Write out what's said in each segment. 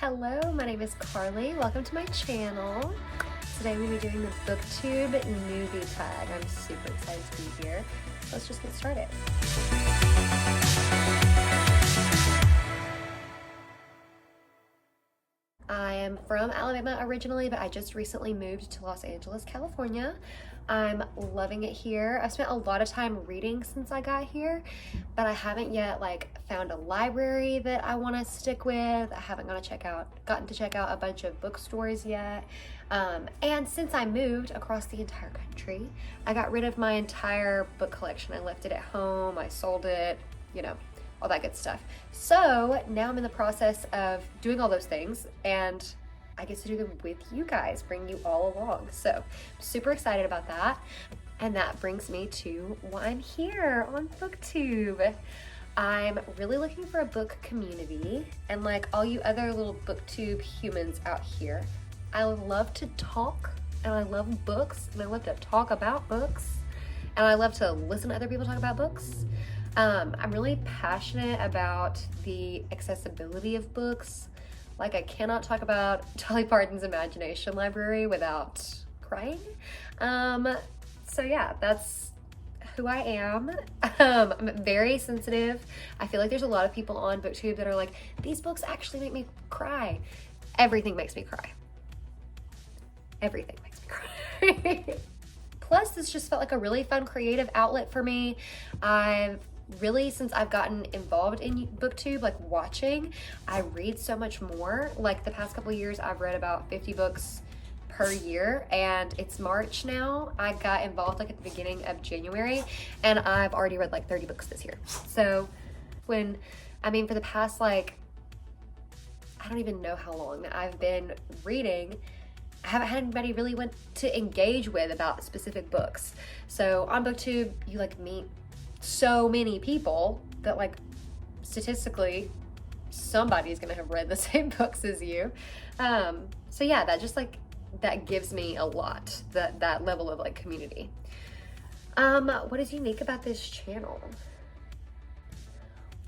Hello, my name is Carly. Welcome to my channel. Today we'll be doing the booktube newbie tag. I'm super excited to be here. Let's just get started. I am from Alabama originally, but I just recently moved to Los Angeles, California. I'm loving it here. I've spent a lot of time reading since I got here, but I haven't yet found a library that I want to stick with. I haven't gotten to check out a bunch of bookstores yet. And since I moved across the entire country, I got rid of my entire book collection. I left it at home, I sold it, all that good stuff. So now I'm in the process of doing all those things, and I get to do them with you guys, bring you all along. So I'm super excited about that. And that brings me to why I'm here on BookTube. I'm really looking for a book community, and like all you other little BookTube humans out here, I love to talk, and I love books, and I love to talk about books, and I love to listen to other people talk about books. I'm really passionate about the accessibility of books. Like, I cannot talk about Dolly Parton's Imagination Library without crying. So yeah, that's who I am. I'm very sensitive. I feel like there's a lot of people on BookTube that are like, these books actually make me cry. Everything makes me cry. Everything makes me cry. Plus, this just felt like a really fun creative outlet for me. Since I've gotten involved in BookTube, watching, I read so much more. Like the past couple of years, I've read about 50 books per year, and it's March now. I got involved at the beginning of January, and I've already read 30 books this year. So for the past I don't even know how long that I've been reading, I haven't had anybody really want to engage with about specific books. So on BookTube, you meet so many people that statistically somebody's gonna have read the same books as you. So yeah, that gives me a lot, that level of community. What is unique about this channel?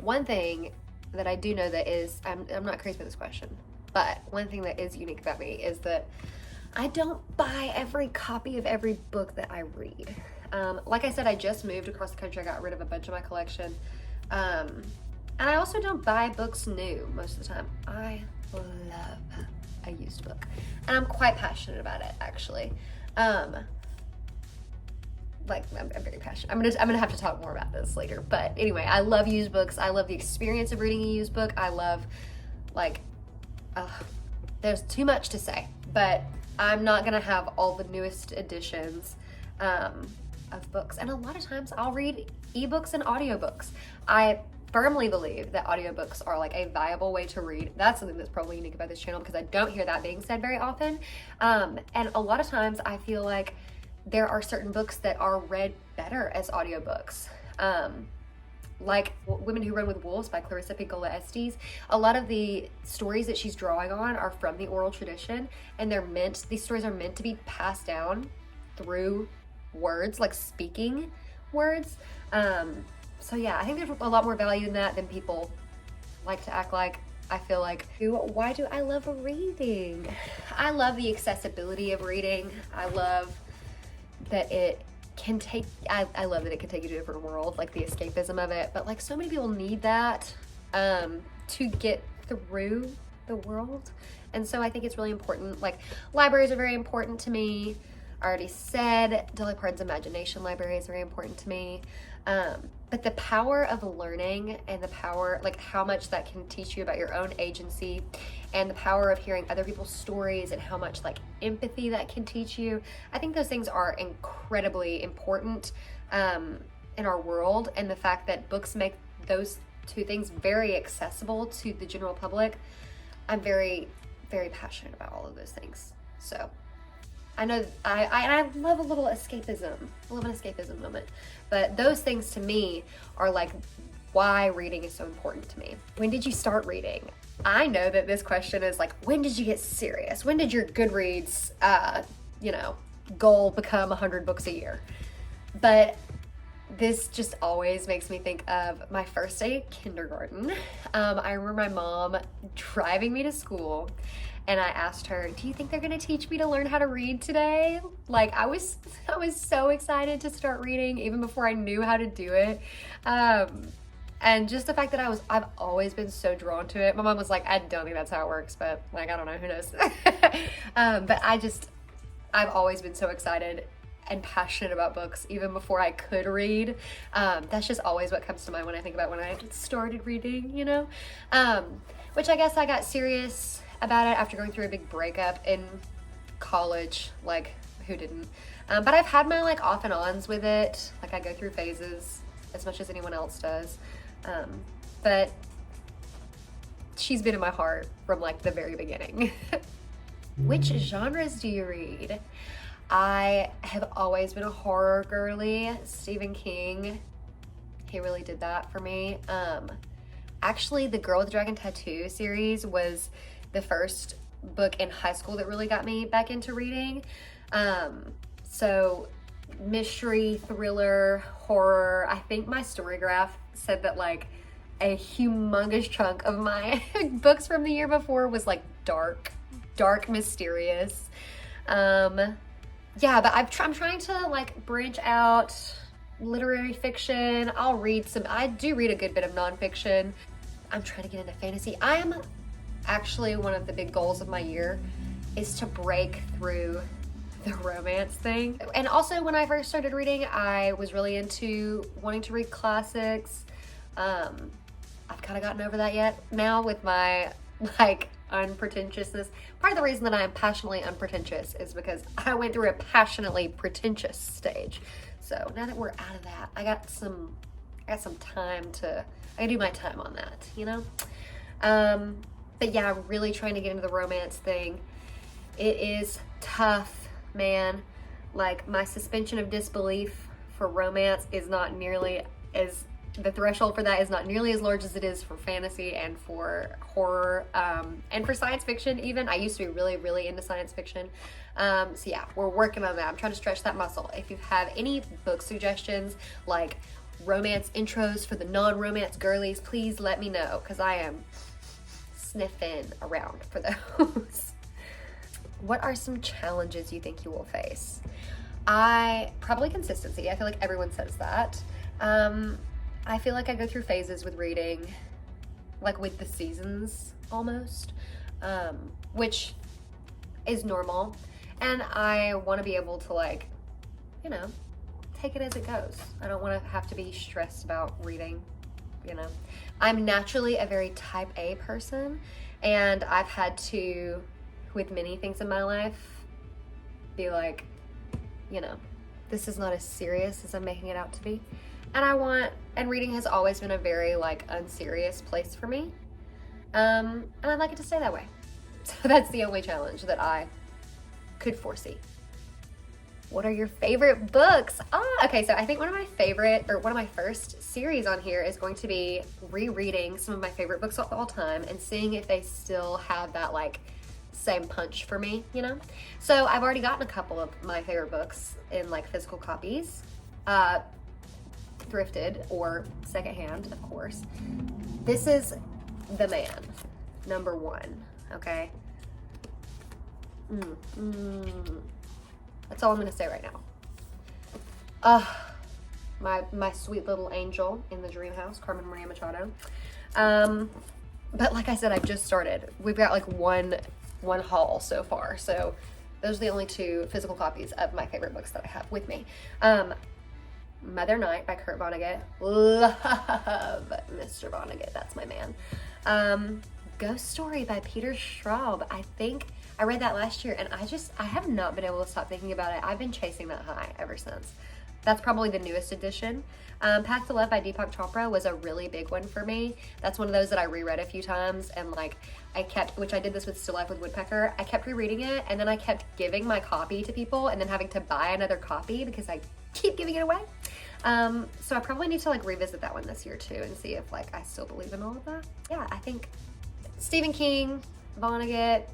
One thing that I do know that is, I'm not crazy about this question, but one thing that is unique about me is that I don't buy every copy of every book that I read. Like I said, I just moved across the country. I got rid of a bunch of my collection. And I also don't buy books new most of the time. I love a used book. And I'm quite passionate about it, actually. I'm very passionate. I'm gonna have to talk more about this later. But anyway, I love used books. I love the experience of reading a used book. I love, there's too much to say. But I'm not gonna have all the newest editions of books, and a lot of times I'll read ebooks and audiobooks. I firmly believe that audiobooks are a viable way to read. That's something that's probably unique about this channel, because I don't hear that being said very often. And a lot of times I feel like there are certain books that are read better as audiobooks. Like Women Who Run with Wolves by Clarissa Pinkola Estes. A lot of the stories that she's drawing on are from the oral tradition, and these stories are meant to be passed down through words, speaking words. So yeah, I think there's a lot more value in that than people like to act like. I feel like, why do I love reading? I love the accessibility of reading. I love that it can take you to a different world, the escapism of it. But so many people need that to get through the world. And so I think it's really important. Libraries are very important to me. I already said Dolly Parton's Imagination Library is very important to me. But the power of learning, and the power, how much that can teach you about your own agency, and the power of hearing other people's stories, and how much empathy that can teach you. I think those things are incredibly important in our world, and the fact that books make those two things very accessible to the general public. I'm very, very passionate about all of those things. So I know I love a little escapism. I love an escapism moment. But those things to me are why reading is so important to me. When did you start reading? I know that this question is when did you get serious? When did your Goodreads, goal become 100 books a year? But This just always makes me think of my first day at kindergarten. I remember my mom driving me to school, and I asked her, "Do you think they're gonna teach me to learn how to read today?" Like I was so excited to start reading even before I knew how to do it. And just the fact that I've always been so drawn to it. My mom was like, "I don't think that's how it works, but like, I don't know, who knows." But I've always been so excited and passionate about books even before I could read. That's just always what comes to mind when I think about when I started reading, you know? Which I guess I got serious about it after going through a big breakup in college. Like, who didn't? But I've had my like off and ons with it. Like I go through phases as much as anyone else does. But she's been in my heart from like the very beginning. Which genres do you read? I have always been a horror girly. Stephen King, he really did that for me. Actually, the Girl with the Dragon Tattoo series was the first book in high school that really got me back into reading. So mystery, thriller, horror. I think my story graph said that like a humongous chunk of my books from the year before was like dark, mysterious. Yeah, but I'm trying to like branch out. Literary fiction. I do read a good bit of nonfiction. I'm trying to get into fantasy. I am actually, one of the big goals of my year is to break through the romance thing. And also when I first started reading, I was really into wanting to read classics. I've kind of gotten over that yet now with my like unpretentiousness. Part of the reason that I am passionately unpretentious is because I went through a passionately pretentious stage. So now that we're out of that, I got some time I do my time on that, you know? But yeah, I'm really trying to get into the romance thing. It is tough, man. Like my suspension of disbelief for romance is not nearly as, the threshold for that is not nearly as large as it is for fantasy and for horror, and for science fiction even. I used to be really, really into science fiction. So yeah, we're working on that. I'm trying to stretch that muscle. If you have any book suggestions, like romance intros for the non-romance girlies, please let me know, because I am sniffing around for those. What are some challenges you think you will face? Probably consistency. I feel like everyone says that. I feel like I go through phases with reading, like with the seasons almost, which is normal. And I want to be able to like, you know, take it as it goes. I don't want to have to be stressed about reading, you know. I'm naturally a very type A person, and I've had to, with many things in my life, be like, you know, this is not as serious as I'm making it out to be. And reading has always been a very like unserious place for me. And I'd like it to stay that way. So that's the only challenge that I could foresee. What are your favorite books? Okay, so I think one of my first series on here is going to be rereading some of my favorite books of all time and seeing if they still have that like same punch for me, you know? So I've already gotten a couple of my favorite books in like physical copies, thrifted or secondhand, of course. This is The Man, number 1, okay? That's all I'm gonna say right now. My sweet little angel in the dream house, Carmen Maria Machado. But like I said, I've just started. We've got like one haul so far, so those are the only 2 physical copies of my favorite books that I have with me. Mother Night by Kurt Vonnegut. Love Mr. Vonnegut, that's my man. Ghost Story by Peter Straub. I think I read that last year, and I have not been able to stop thinking about it. I've been chasing that high ever since. That's probably the newest edition. Path to Love by Deepak Chopra was a really big one for me. That's one of those that I reread a few times, and like which I did this with Still Life with Woodpecker. I kept rereading it, and then I kept giving my copy to people and then having to buy another copy because I keep giving it away. So I probably need to like revisit that one this year too and see if like I still believe in all of that. Yeah, I think Stephen King, Vonnegut,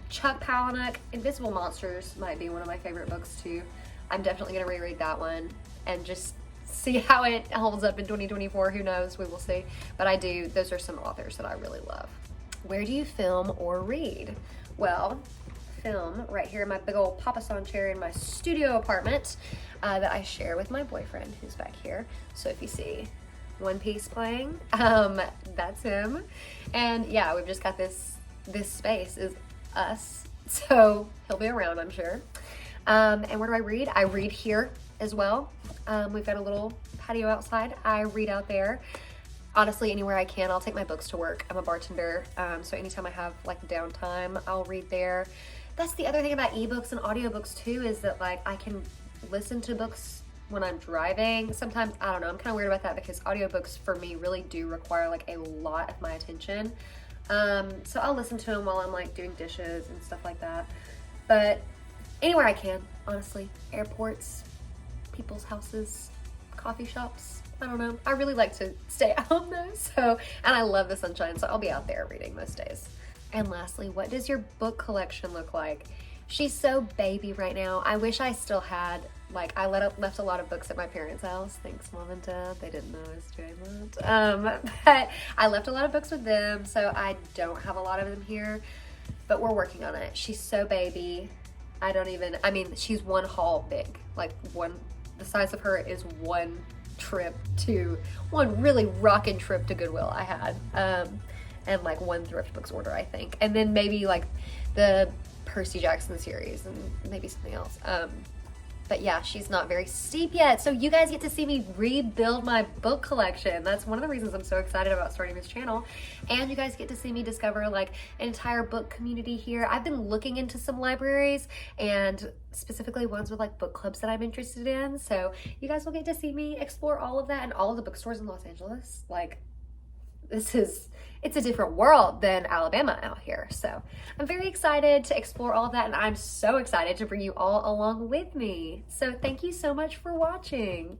Chuck Palahniuk, Invisible Monsters might be one of my favorite books too. I'm definitely gonna reread that one and just see how it holds up in 2024. Who knows? We will see. But those are some authors that I really love. Where do you film or read? Well, film right here in my big old papasan chair in my studio apartment that I share with my boyfriend, who's back here. So if you see One Piece playing, that's him. And yeah, we've just got this space is us. So he'll be around, I'm sure. And where do I read? I read here as well. We've got a little patio outside. I read out there. Honestly, anywhere I can. I'll take my books to work. I'm a bartender, so anytime I have like downtime, I'll read there. That's the other thing about ebooks and audiobooks too, is that like I can listen to books when I'm driving. Sometimes, I don't know, I'm kind of weird about that because audiobooks for me really do require like a lot of my attention. So I'll listen to them while I'm like doing dishes and stuff like that. But anywhere I can, honestly. Airports, people's houses, coffee shops. I don't know. I really like to stay out though. And I love the sunshine, so I'll be out there reading most days. And lastly, what does your book collection look like? She's so baby right now. I wish I still had, like, I left a lot of books at my parents' house. Thanks, Mom and Dad. They didn't know I was doing that. But I left a lot of books with them, so I don't have a lot of them here. But we're working on it. She's so baby. I mean, she's one haul big. Like, the size of her is one really rockin' trip to Goodwill I had. And like one thrift books order, I think. And then maybe like the Percy Jackson series and maybe something else. But yeah, she's not very steep yet. So you guys get to see me rebuild my book collection. That's one of the reasons I'm so excited about starting this channel. And you guys get to see me discover like an entire book community here. I've been looking into some libraries and specifically ones with like book clubs that I'm interested in. So you guys will get to see me explore all of that and all of the bookstores in Los Angeles. Like, it's a different world than Alabama out here. So I'm very excited to explore all of that, and I'm so excited to bring you all along with me. So thank you so much for watching.